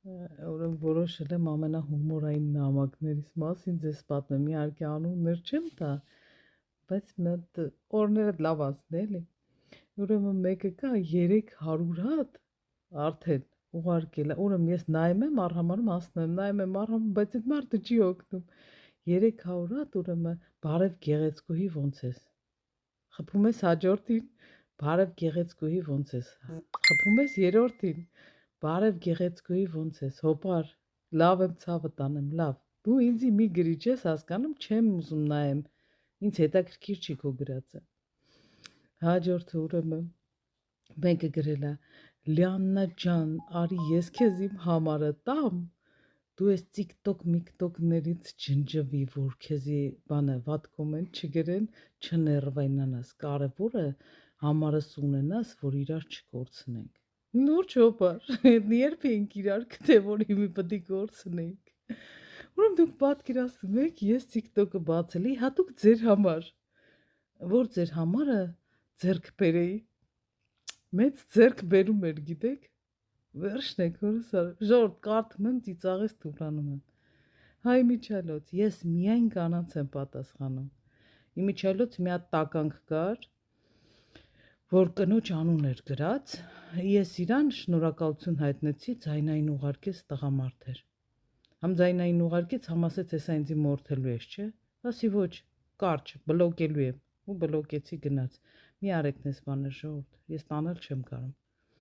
Ուրեմն որոշել եմ ամենահումորային նամակներից մասին ձեզ պատմեմ, իհարկե անուններ չեմ տա, բայց մի հատ օրները լավ անցնի էլի։ Ուրեմն մեկը կա 300 հատ արդեն ուղարկել է, ուրեմն ես նայում եմ առհամարում անցնում եմ, նայում եմ առհամարում, բայց այդ մարդը չի օգնում։ 300 հատ ուրեմն բարև գեղեցկուհի ոնց ես։ Խփում ես հաջորդին, բարև գեղեցկուհի ոնց ես։ Խփում ես երրորդին, բարև գեղեցկուհի ոնց ես, հոպար, լավ եմ ցավը տանեմ, լավ։ Դու ինձի մի գրի չես հասկանում, չեմ ուզում նայեմ, ինձ հետաքրքիր չի քո գրածը։ Հաջորդը ուրեմն մեկը գրել է. Լիաննա ջան, արի ես քեզ իմ համարը տամ, դու ես TikTok միկտոկներից ջնջվի, որ քեզի բանը վատ կոմենտ չգրեն, չներվայնանաս, կարևորը համարս ունենաս, որ իրար չկորցնենք։ Նոր չոպար, երբ էինք իրար գտե, որ իմի պետք է կորցնենք։ Ուրեմն դուք պատկերացնում եք, ես TikTok-ը բացելի հատուկ ձեր համար, որ ձեր համարը ձեռք բերեի, մեծ ձեռք բերում էր, գիտեք, վերջն եք հորսար, ժորդ կարդում եմ, ծիծաղես թուրանում եմ։ Հայ միջալոց, ես միայն կանանց եմ պատասխանում։ Իմիջիալոց մի հատ տականք կար, որ կնոջ անուն էր գրած, ես իրան շնորհակալություն հայտնեցի, ձայնային ուղարկեց տղամարդ էր։ Համ ձայնային ուղարկեց, համ ասեց, հեսա ինձի մորթելու ես, չէ։ Ասի ոչ, կարճ, բլոկելու եմ, ու բլոկեցի գնաց։ Մի արեք նես բաներ ժողովուրդ, ես տանել չեմ կարող։